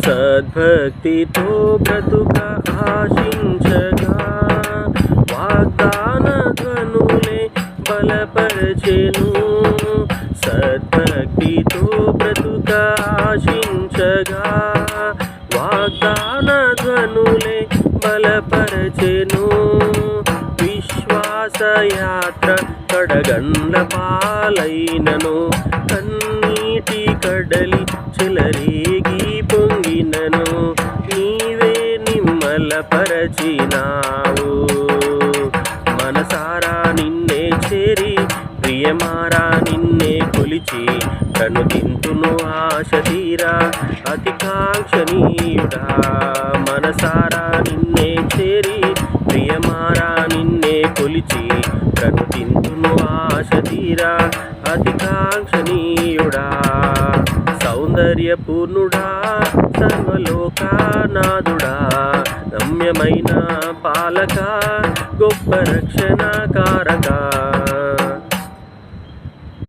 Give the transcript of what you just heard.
సద్భక్తితో బ్రతుక ఆశించగా వాగ్దాన ధ్వనులే బలపరచెను. సద్భక్తితో బ్రతుక ఆశించగా వాగ్దాన ధ్వనులే బలపరచెను. విశ్వాసయాత్ర కడగండ్ల పాలైనను కన్నీటి కడలి చెలరేగి పొంగినను నీవే నిమ్మలపరచినావు. మనసారా నిన్నే చేరి ప్రియమారా నిన్నే కొలిచి కనుతింతును ఆశ తీరా అతికాంక్షణీయుడా. మనసారా నిన్నే చేరి ప్రియమారా నిన్నే కొలిచి కనుతింతును ఆశ తీరా అతికాంక్షణీయుడా. సౌందర్యపూర్ణుడా సర్వలోకానాథుడా రమ్యమైన పాలక గొప్ప రక్షణ కారక